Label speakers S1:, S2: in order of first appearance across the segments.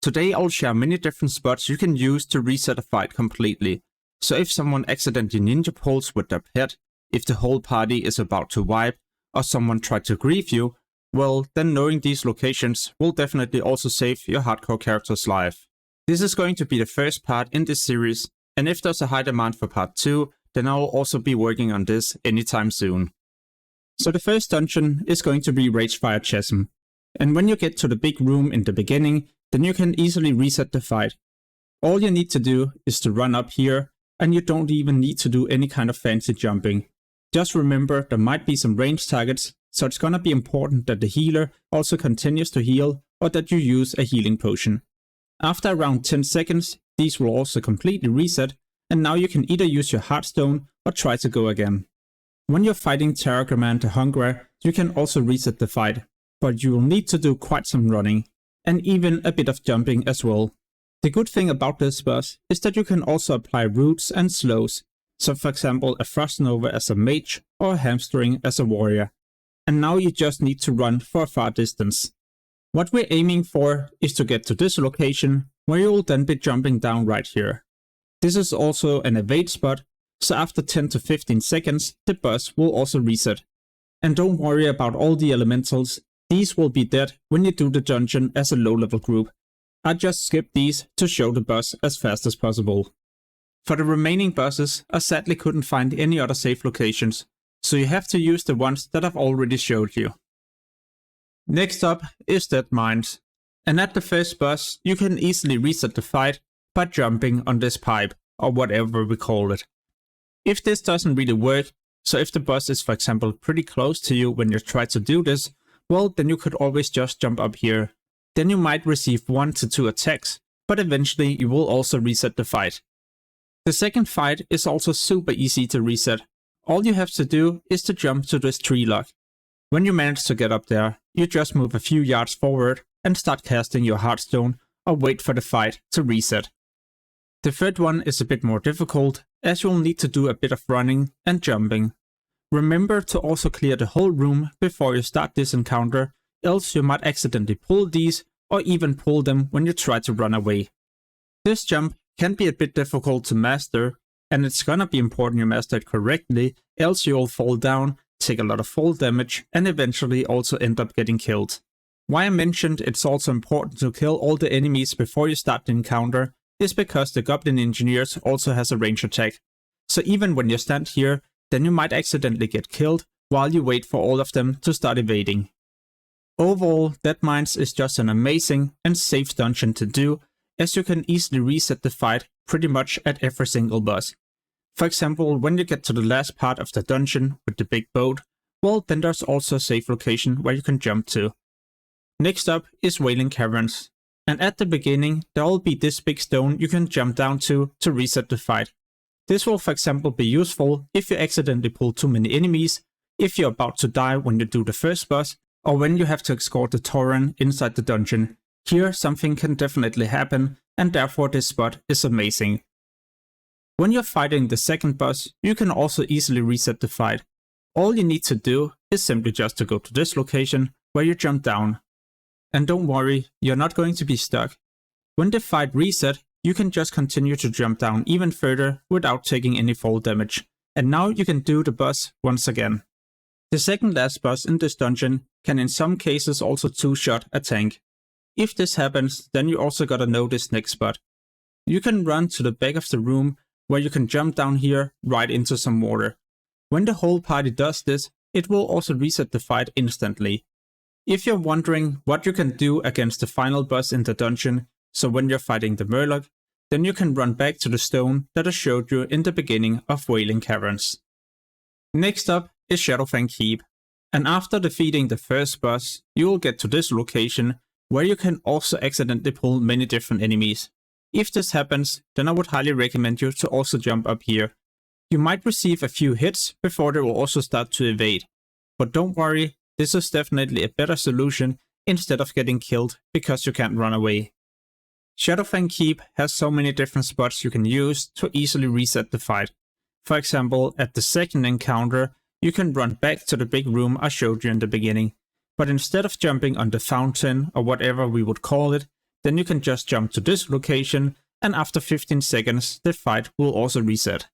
S1: Today I'll share many different spots you can use to reset a fight completely. So if someone accidentally ninja pulls with their pet, if the whole party is about to wipe, or someone tried to grieve you, well, then knowing these locations will definitely also save your hardcore character's life. This is going to be the first part in this series, and if there's a high demand for part 2, then I'll also be working on this anytime soon. So the first dungeon is going to be Ragefire Chasm, and when you get to the big room in the beginning, then you can easily reset the fight. All you need to do is to run up here, and you don't even need to do any kind of fancy jumping. Just remember there might be some ranged targets, so it's gonna be important that the healer also continues to heal or that you use a healing potion. After around 10 seconds, these will also completely reset, and now you can either use your Heartstone or try to go again. When you're fighting Gnomergan the Hungrer, you can also reset the fight, but you will need to do quite some running, and even a bit of jumping as well. The good thing about this boss is that you can also apply roots and slows, so for example a Frost Nova as a mage or a Hamstring as a warrior. And now you just need to run for a far distance. What we're aiming for is to get to this location, where you will then be jumping down right here. This is also an evade spot, so after 10 to 15 seconds the boss will also reset. And don't worry about all the elementals, these will be dead when you do the dungeon as a low level group. I just skipped these to show the boss as fast as possible. For the remaining bosses, I sadly couldn't find any other safe locations, so you have to use the ones that I've already showed you. Next up is Deadmines, and at the first boss you can easily reset the fight by jumping on this pipe, or whatever we call it. If this doesn't really work, so if the boss is for example pretty close to you when you try to do this, well then you could always just jump up here. Then you might receive 1 to 2 attacks, but eventually you will also reset the fight. The second fight is also super easy to reset. All you have to do is to jump to this tree log. When you manage to get up there, you just move a few yards forward and start casting your Heartstone or wait for the fight to reset. The third one is a bit more difficult, as you'll need to do a bit of running and jumping. Remember to also clear the whole room before you start this encounter, else you might accidentally pull these or even pull them when you try to run away. This jump can be a bit difficult to master, and it's gonna be important you master it correctly, else you'll fall down, take a lot of fall damage, and eventually also end up getting killed. Why I mentioned it's also important to kill all the enemies before you start the encounter is because the Goblin Engineers also has a range attack. So even when you stand here, then you might accidentally get killed while you wait for all of them to start evading. Overall, Deadmines is just an amazing and safe dungeon to do, as you can easily reset the fight pretty much at every single boss. For example, when you get to the last part of the dungeon with the big boat, well then there's also a safe location where you can jump to. Next up is Wailing Caverns, and at the beginning there will be this big stone you can jump down to reset the fight. This will for example be useful if you accidentally pull too many enemies, if you're about to die when you do the first boss, or when you have to escort the Tauren inside the dungeon. Here something can definitely happen, and therefore this spot is amazing. When you're fighting the second boss, you can also easily reset the fight. All you need to do is simply just to go to this location where you jump down. And don't worry, you're not going to be stuck. When the fight reset, you can just continue to jump down even further without taking any fall damage. And now you can do the boss once again. The second last boss in this dungeon can in some cases also two-shot a tank. If this happens, then you also gotta know this next spot. You can run to the back of the room where you can jump down here right into some water. When the whole party does this, it will also reset the fight instantly. If you're wondering what you can do against the final boss in the dungeon, so when you're fighting the Murloc, then you can run back to the stone that I showed you in the beginning of Wailing Caverns. Next up is Shadowfang Keep, and after defeating the first boss, you will get to this location where you can also accidentally pull many different enemies. If this happens, then I would highly recommend you to also jump up here. You might receive a few hits before they will also start to evade. But don't worry, this is definitely a better solution instead of getting killed because you can't run away. Shadowfang Keep has so many different spots you can use to easily reset the fight. For example, at the second encounter, you can run back to the big room I showed you in the beginning. But instead of jumping on the fountain or whatever we would call it, then you can just jump to this location, and after 15 seconds the fight will also reset.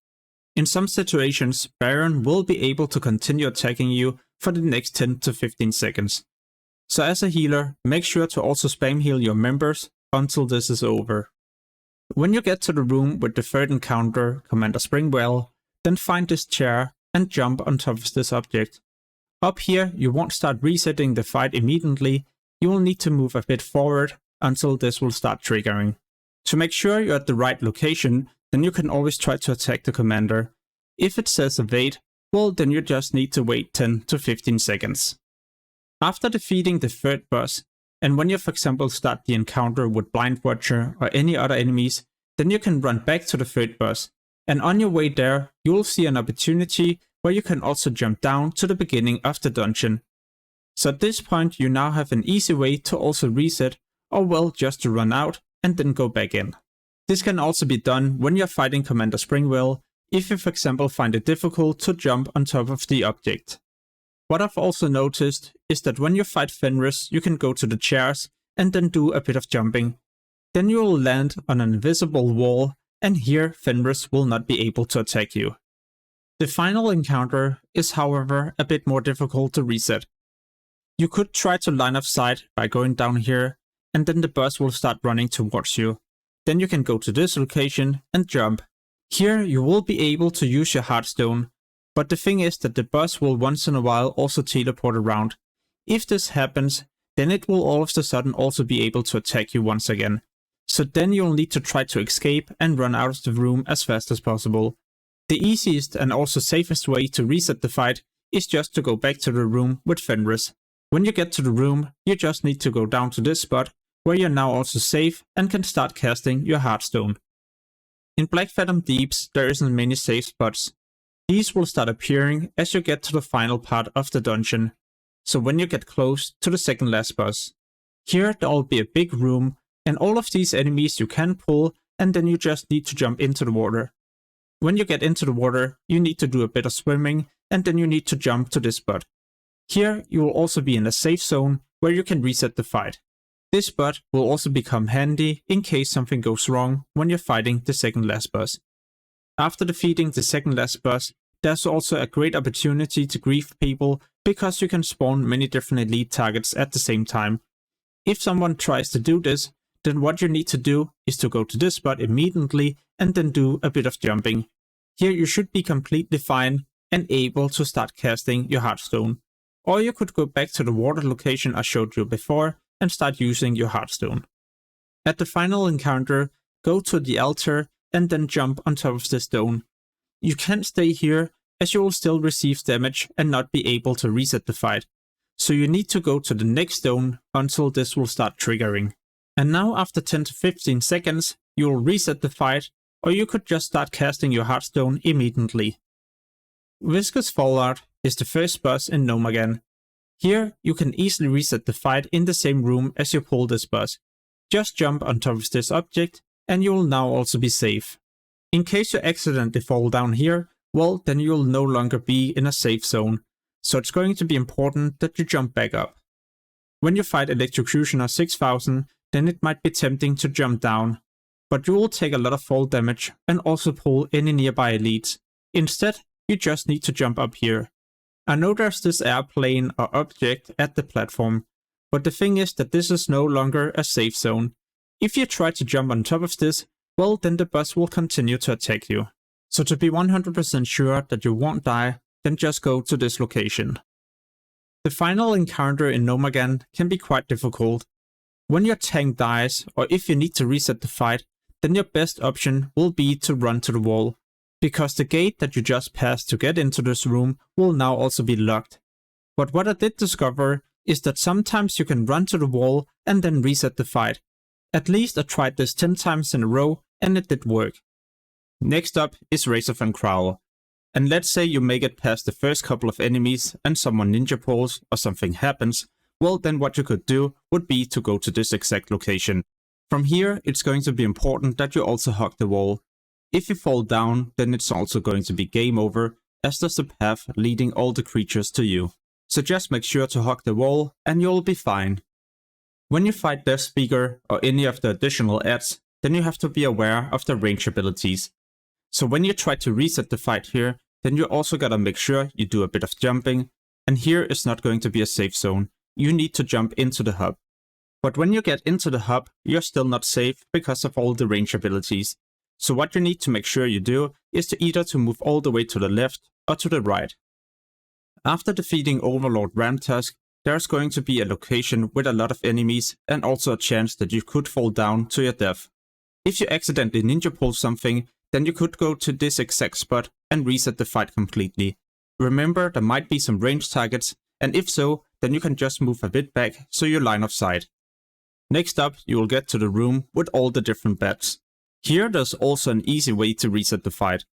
S1: In some situations, Baron will be able to continue attacking you for the next 10 to 15 seconds. So as a healer, make sure to also spam heal your members until this is over. When you get to the room with the third encounter, Commander Springwell, then find this chair and jump on top of this object. Up here, you won't start resetting the fight immediately, you will need to move a bit forward until this will start triggering. To make sure you're at the right location, then you can always try to attack the commander. If it says evade, well then you just need to wait 10 to 15 seconds. After defeating the third boss, and when you for example start the encounter with Blind Watcher or any other enemies, then you can run back to the third boss, and on your way there you will see an opportunity where you can also jump down to the beginning of the dungeon. So at this point you now have an easy way to also reset, or well just to run out and then go back in. This can also be done when you're fighting Commander Springwell, if you for example find it difficult to jump on top of the object. What I've also noticed is that when you fight Fenris, you can go to the chairs and then do a bit of jumping. Then you will land on an invisible wall, and here Fenris will not be able to attack you. The final encounter is however a bit more difficult to reset. You could try to line of sight by going down here, and then the boss will start running towards you. Then you can go to this location and jump. Here you will be able to use your Heartstone, but the thing is that the boss will once in a while also teleport around. If this happens, then it will all of a sudden also be able to attack you once again. So then you'll need to try to escape and run out of the room as fast as possible. The easiest and also safest way to reset the fight is just to go back to the room with Fenris. When you get to the room, you just need to go down to this spot, where you're now also safe and can start casting your Heartstone. In Blackfanthom Deeps there isn't many safe spots. These will start appearing as you get to the final part of the dungeon, so when you get close to the second last boss. Here there will be a big room, and all of these enemies you can pull, and then you just need to jump into the water. When you get into the water, you need to do a bit of swimming, and then you need to jump to this spot. Here you will also be in a safe zone where you can reset the fight. This spot will also become handy in case something goes wrong when you're fighting the second last boss. After defeating the second last boss, there's also a great opportunity to grief people because you can spawn many different elite targets at the same time. If someone tries to do this, then what you need to do is to go to this spot immediately and then do a bit of jumping. Here you should be completely fine and able to start casting your Heartstone. Or you could go back to the water location I showed you before and start using your Heartstone. At the final encounter, go to the altar and then jump on top of the stone. You can't stay here as you will still receive damage and not be able to reset the fight. So you need to go to the next stone until this will start triggering. And now after 10 to 15 seconds, you will reset the fight, or you could just start casting your Heartstone immediately. Viscous Fallout is the first boss in Gnomergan. Here you can easily reset the fight in the same room as you pull this boss. Just jump on top of this object and you will now also be safe. In case you accidentally fall down here, well then you will no longer be in a safe zone, so it's going to be important that you jump back up. When you fight Electrocutioner 6000, then it might be tempting to jump down, but you will take a lot of fall damage and also pull any nearby elites. Instead, you just need to jump up here. I know there's this airplane or object at the platform, but the thing is that this is no longer a safe zone. If you try to jump on top of this, well then the boss will continue to attack you. So to be 100% sure that you won't die, then just go to this location. The final encounter in Gnomergan can be quite difficult. When your tank dies, or if you need to reset the fight, then your best option will be to run to the wall, because the gate that you just passed to get into this room will now also be locked. But what I did discover is that sometimes you can run to the wall and then reset the fight. At least I tried this 10 times in a row and it did work. Next up is Razorfen Kraul. And let's say you make it past the first couple of enemies and someone ninja pulls or something happens, well then what you could do would be to go to this exact location. From here it's going to be important that you also hug the wall. If you fall down, then it's also going to be game over, as does the path leading all the creatures to you. So just make sure to hug the wall and you'll be fine. When you fight Death Speaker or any of the additional ads, then you have to be aware of the range abilities. So when you try to reset the fight here, then you also gotta make sure you do a bit of jumping, and here is not going to be a safe zone. You need to jump into the hub. But when you get into the hub, you're still not safe because of all the range abilities. So what you need to make sure you do is to either to move all the way to the left or to the right. After defeating Overlord Ramtusk, there's going to be a location with a lot of enemies and also a chance that you could fall down to your death. If you accidentally ninja pull something, then you could go to this exact spot and reset the fight completely. Remember, there might be some ranged targets, and if so, then you can just move a bit back so you line of sight. Next up, you will get to the room with all the different beds. Here there's also an easy way to reset the fight.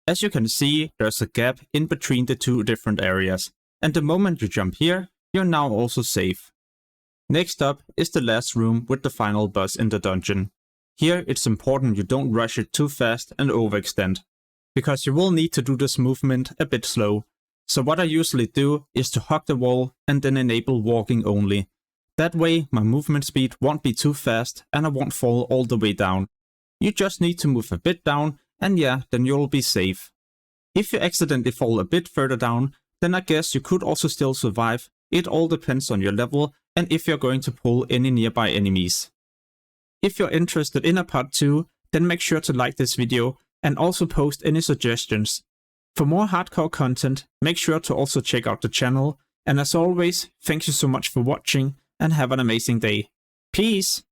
S1: As you can see, there's a gap in between the two different areas, and the moment you jump here, you're now also safe. Next up is the last room with the final boss in the dungeon. Here it's important you don't rush it too fast and overextend, because you will need to do this movement a bit slow. So what I usually do is to hug the wall and then enable walking only. That way my movement speed won't be too fast and I won't fall all the way down. You just need to move a bit down and yeah, then you'll be safe. If you accidentally fall a bit further down, then I guess you could also still survive. It all depends on your level and if you're going to pull any nearby enemies. If you're interested in a part 2, then make sure to like this video and also post any suggestions. For more hardcore content, make sure to also check out the channel, and as always, thank you so much for watching and have an amazing day. Peace!